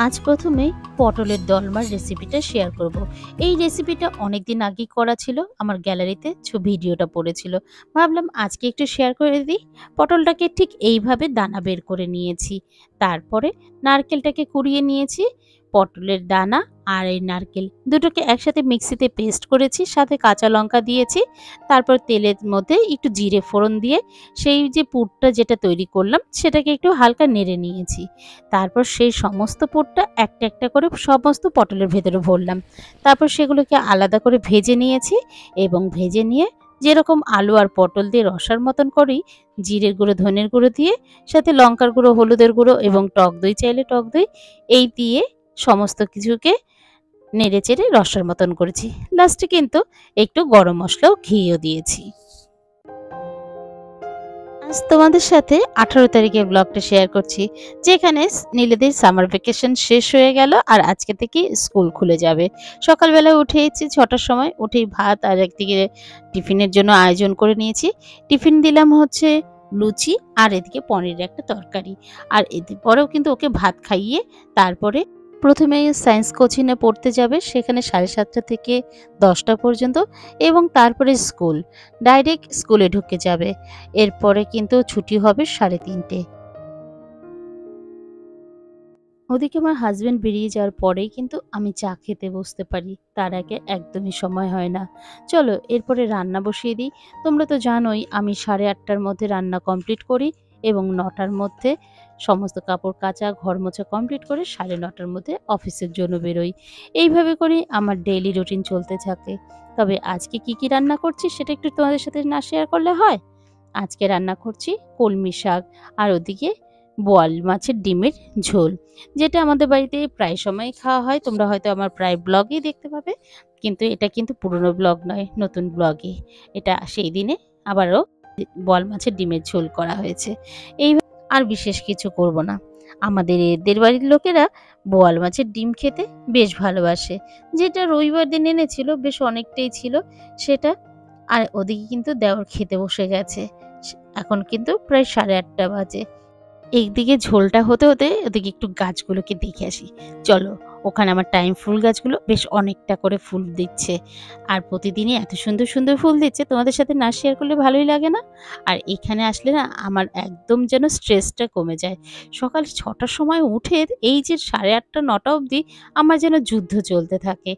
আজ প্রথমেই পটলের দলমার রেসিপিটা শেয়ার করব। এই রেসিপিটা অনেকদিন আগেই করা ছিল, আমার গ্যালারিতে ভিডিওটা পড়েছিল। ভাবলাম আজকে একটু শেয়ার করে দিই। পটলটাকে ঠিক এইভাবে দানা বের করে নিয়েছি। তারপরে নারকেলটাকে কুড়িয়ে নিয়েছি। পটলের দানা আর এই নারকেল দুটোকে একসাথে মিক্সিতে পেস্ট করেছি, সাথে কাঁচা লঙ্কা দিয়েছি। তারপর তেলের মধ্যে একটু জিরে ফোড়ন দিয়ে সেই যে পুরটা যেটা তৈরি করলাম সেটাকে একটু হালকা নেড়ে নিয়েছি। তারপর সেই সমস্ত পুরটা একটা একটা করে সমস্ত পটলের ভেতরে ভরলাম। তারপর সেগুলোকে আলাদা করে ভেজে নিয়েছি এবং ভেজে নিয়ে যেরকম আলু আর পটল দিয়ে রসার মতন করি, জিরের গুঁড়ো, ধনের গুঁড়ো দিয়ে, সাথে লঙ্কার গুঁড়ো, হলুদের গুঁড়ো এবং টক দই চাইলে টক দই, এই দিয়ে সমস্ত কিছুকে নেড়ে চেড়ে রসার মতন করেছি। লাস্টে কিন্তু একটু গরম মশলা ও ঘিও দিয়েছি। আজ তোমাদের সাথে 18 তারিখের ব্লগটা শেয়ার করছি, যেখানে নীলেদের সামার ভ্যাকেশন শেষ হয়ে গেল আর আজকে থেকে স্কুল খুলে যাবে। সকালবেলা উঠেছি 6টার সময়, উঠেই ভাত আর একদিকে টিফিনের জন্য আয়োজন করে নিয়েছি। টিফিন দিলাম হচ্ছে লুচি আর এদিকে পনিরের একটা তরকারি। আর এতে পরেও কিন্তু ওকে ভাত খাইয়ে তারপরে প্রথমে সায়েন্স কোচিংয়ে পড়তে যাবে, সেখানে 7:30 থেকে 10টা পর্যন্ত, এবং তারপরে স্কুল, ডাইরেক্ট স্কুলে ঢুকে যাবে। এরপরে কিন্তু ছুটি হবে 3:30। ওদিকে আমার হাজবেন্ড বেরিয়ে যাওয়ার পরেই কিন্তু আমি চা খেতে বসতে পারি, তার আগে একদমই সময় হয় না। চলো এরপরে রান্না বসিয়ে দিই। তোমরা তো জানোই আমি 8:30টার মধ্যে রান্না কমপ্লিট করি এবং 9টার মধ্যে সমস্ত কাপড় কাচা, ঘর মোছা কমপ্লিট করে 9:30টার মধ্যে অফিসের জন্য বেরোই। এইভাবে করে আমার ডেইলি রুটিন চলতে থাকে। তবে আজকে কি রান্না করছি সেটা একটু তোমাদের সাথে না শেয়ার করলে হয়? আজকে রান্না করছি কলমি শাক আর ওদিকে বোয়াল মাছের ডিমের ঝোল, যেটা আমাদের বাড়িতে প্রায় সময়ই খাওয়া হয়। তোমরা হয়তো আমার প্রায় ব্লগেই দেখতে পাবে, কিন্তু এটা কিন্তু পুরনো ব্লগ নয়, নতুন ব্লগে। এটা সেই দিনে আবারও বোয়াল মাছের ডিমের ঝোল করা হয়েছে। এই আর বিশেষ কিছু করব না। আমাদের এদের বাড়ির লোকেরা বোয়াল মাছের ডিম খেতে বেশ ভালোবাসে। যেটা রবিবার দিন এনেছিল বেশ অনেকটাই ছিল সেটা। আর ওদিকে কিন্তু দেওর খেতে বসে গেছে। এখন কিন্তু প্রায় 8:30 বাজে। একদিকে ঝোলটা হতে হতে ওদিকে একটু গাছগুলোকে দেখে আসি। চলো, ওখানে আমার টাইম ফুল গাছগুলো বেশ অনেকটা করে ফুল দিচ্ছে। আর প্রতিদিনই এত সুন্দর সুন্দর ফুল দিচ্ছে, তোমাদের সাথে না শেয়ার করলে ভালোই লাগে না। আর এখানে আসলে না আমার একদম যেন স্ট্রেসটা কমে যায়। সকাল 6টার সময় উঠে এই যে 8:30 9টা অবধি আমার যেন যুদ্ধ চলতে থাকে,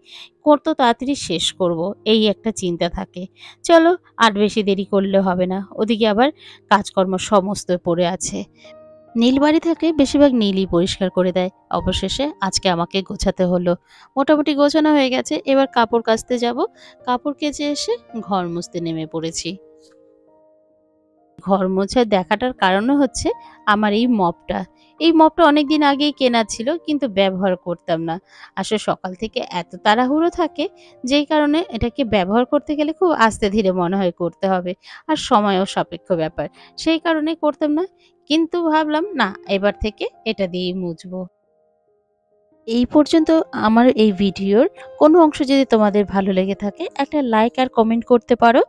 কত তাড়াতাড়ি শেষ করব এই একটা চিন্তা থাকে। চলো, আর বেশি দেরি করলে হবে না, ওদিকে আবার কাজকর্ম সমস্ত পড়ে আছে। নীল বাড়ি থাকলে বেশিরভাগ নীলই পরিষ্কার করে দেয়। অবশেষে আজকে আমাকে গোছাতে হলো। মোটামুটি গোছানো হয়ে গেছে, এবার কাপড় কাচতে যাব। কাপড় কেচে এসে ঘর মুছতে নেমে পড়েছি। ঘর মোছার দেখাটার কারণও হচ্ছে আমার এই মপটা। এই মপটা অনেকদিন আগেই কেনা ছিল, কিন্তু ব্যবহার করতাম না। আসলে সকাল থেকে এত তাড়াহুড়ো থাকে, যেই কারণে এটাকে ব্যবহার করতে গেলে খুব আস্তে ধীরে মনে হয় করতে হবে, আর সময়ও সাপেক্ষ ব্যাপার। সেই কারণে করতাম না। কিন্তু ভাবলাম না, এবার থেকে এটা দিয়েই মুছবো। এই পর্যন্ত আমার এই ভিডিওর কোনো অংশ যদি তোমাদের ভালো লেগে থাকে, একটা লাইক আর কমেন্ট করতে পারো।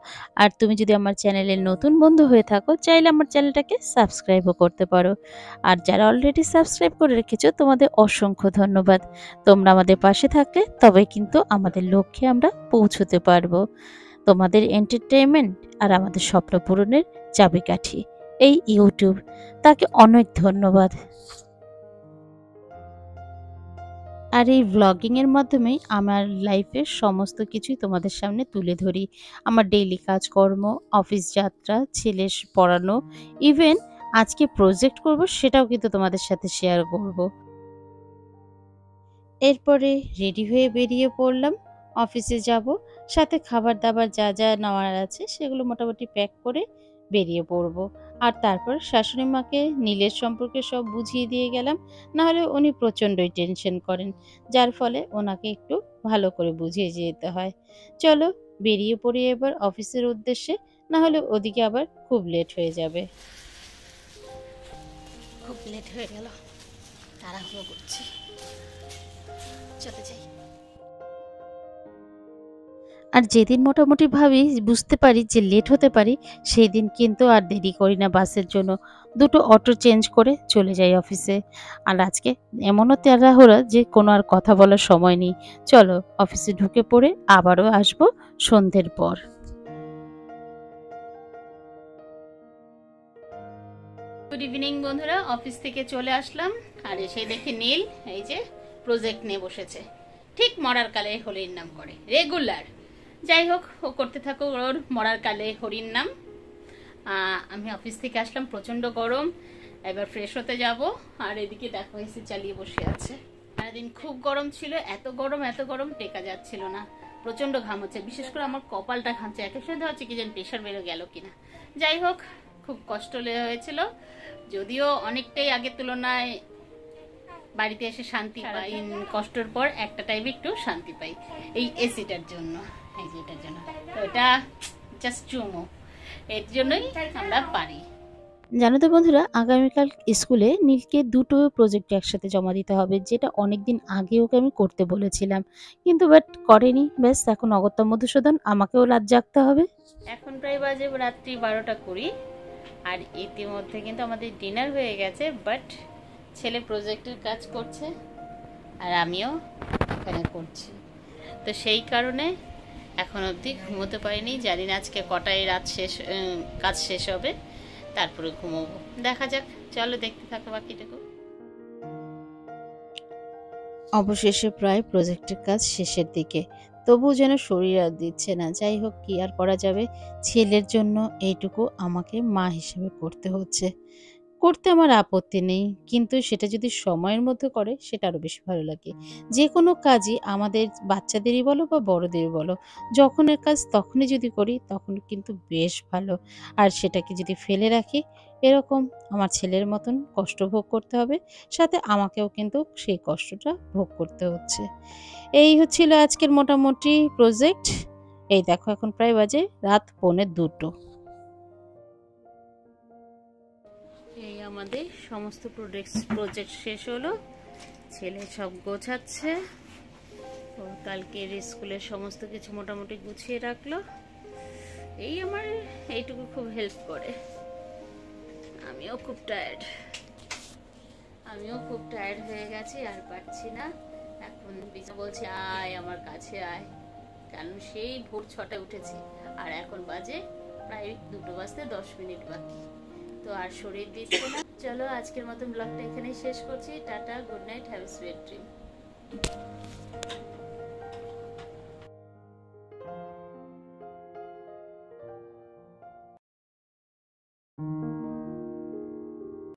আর তুমি যদি আমার চ্যানেলের নতুন বন্ধু হয়ে থাকো, চাইলে আমার চ্যানেলটাকে সাবস্ক্রাইবও করতে পারো। আর যারা অলরেডি সাবস্ক্রাইব করে রেখেছো, তোমাদের অসংখ্য ধন্যবাদ। তোমরা আমাদের পাশে থাকলে তবে কিন্তু আমাদের লক্ষ্যে আমরা পৌঁছতে পারবো। তোমাদের এন্টারটেইনমেন্ট আর আমাদের স্বপ্ন পূরণের চাবিকাঠি এই ইউটিউব, তাকে অনেক ধন্যবাদ। আর এই ভ্লগিংয়ের মাধ্যমেই আমার লাইফের সমস্ত কিছুই তোমাদের সামনে তুলে ধরি। আমার ডেইলি কাজকর্ম, অফিস যাত্রা, ছেলে পড়ানো, ইভেন আজকে প্রজেক্ট করব সেটাও কিন্তু তোমাদের সাথে শেয়ার করব। এরপরে রেডি হয়ে বেরিয়ে পড়লাম, অফিসে যাব। সাথে খাবার দাবার যা যা নেওয়ার আছে সেগুলো মোটামুটি প্যাক করে বেরিয়ে পড়ব। আর তারপর শাশুড়ি মাকে নীলের সম্পর্কে সব বুঝিয়ে দিয়ে গেলাম। নাহলে উনি প্রচণ্ডই টেনশন করেন, যার ফলে ওনাকে একটু ভালো করে বুঝিয়ে যেতে হয়। চলো বেরিয়ে পড়ি এবার অফিসের উদ্দেশ্যে, নাহলে ওদিকে আবার খুব লেট হয়ে যাবে। খুব লেট হয়ে গেল, তাড়াহুড়ো করছি, চলে যাই। আর যেদিন মোটামুটি ভাবি বুঝতে পারি যে লেট হতে পারি, সেই দিন কিন্তু আর দেরি করি না বাসের জন্য। দুটো অটো চেঞ্জ করে চলে যাই অফিসে। আর আজকে এমনও তাড়াহুড়া যে কোনো আর কথা বলার সময় নেই। চলো অফিসে ঢুকে পড়ে আবারও আসবো সন্ধ্যের পর। গুড ইভিনিং বন্ধুরা, অফিস থেকে চলে আসলাম। আর এসে দেখি নীল এই যে প্রজেক্ট নিয়ে বসেছে। ঠিক মরার কালে হরির নাম করে রেগুলার। যাই হোক, ও করতে থাকো ওর মরার কালে হরির নাম। আমি অফিস থেকে আসলাম, প্রচন্ড গরম, এবার ফ্রেশ হতে যাব। আর এদিকে দেখো এসি চালিয়ে বসে আছে। সারাদিন খুব গরম ছিল, এত গরম টেকা যাচ্ছিল না, প্রচন্ড ঘাম হচ্ছে, বিশেষ করে আমার কপালটা ঘামছে। এক এক সময় হচ্ছে কি যেন প্রেশার বেড়ে গেল কিনা। যাই হোক, খুব কষ্ট হয়েছিল, যদিও অনেকটাই আগের তুলনায় বাড়িতে এসে শান্তি পাই। কষ্টের পর একটা টাইমে একটু শান্তি পাই এই এসিটার জন্য, এই যে এটার জন্য। তো এটা জাস্ট চুমো, এর জন্যই আমরা পারি। জানো তো বন্ধুরা, আগামীকাল স্কুলে নীলকে দুটো প্রজেক্ট একসাথে জমা দিতে হবে, যেটা অনেকদিন আগে ওকে আমি করতে বলেছিলাম, কিন্তু বাট করেনি। ব্যাস এখন অগত্যা মধুসূদন, আমাকেও রাত জাগতে হবে। এখন প্রায় বাজে রাত্রি 12টা 20। আর ইতিমধ্যে কিন্তু আমাদের ডিনার হয়ে গেছে, বাট ছেলে প্রজেক্টের কাজ করছে আর আমিও এখানে করছি। তো সেই কারণে এখন অবধি ঘুমোতে পারিনি। জানি না আজকে কটায় কাজ শেষ হবে, তারপরে ঘুমোবো। দেখা যাক, চলো দেখতে থাকো বাকিটুকু। অবশেষে প্রায় প্রজেক্টের কাজ শেষের দিকে, তবুও যেন শরীর আর দিচ্ছে না। যাই হোক, কি আর করা যাবে, ছেলের জন্য এইটুকু আমাকে মা হিসেবে করতে হচ্ছে। করতে আমার আপত্তি নেই, কিন্তু সেটা যদি সময়ের মধ্যে করে সেটা আরও বেশি ভালো লাগে। যে কোনো কাজই আমাদের বাচ্চাদেরই বলো বা বড়দেরই বলো, যখনের কাজ তখনই যদি করি তখন কিন্তু বেশ ভালো। আর সেটাকে যদি ফেলে রাখি, এরকম আমার ছেলের মতন কষ্ট ভোগ করতে হবে, সাথে আমাকেও কিন্তু সেই কষ্টটা ভোগ করতে হচ্ছে। এই হচ্ছিল আজকের মোটামুটি প্রজেক্ট। এই দেখো এখন প্রায় বাজে রাত 1:45। এই আমাদের সমস্ত প্রজেক্ট শেষ হলো। ছেলে সব গোছাচ্ছে, ও কালকের স্কুলের সমস্ত কিছু মোটামুটি গুছিয়ে রাখলো। এই আমার এইটুকু খুব হেল্প করে। আমিও খুব টায়ার্ড হয়ে গেছি, আর পারছি না। এখন বলছি আয় আমার কাছে আয়, কারণ সেই ভোর 6টায় উঠেছি, আর এখন বাজে প্রায় 2:10 বাকি। তো আর শরীর দিচ্ছে না। চলো আজকের মতন ব্লগটা এখানেই শেষ করছি। Tata, good night, have a sweet dream.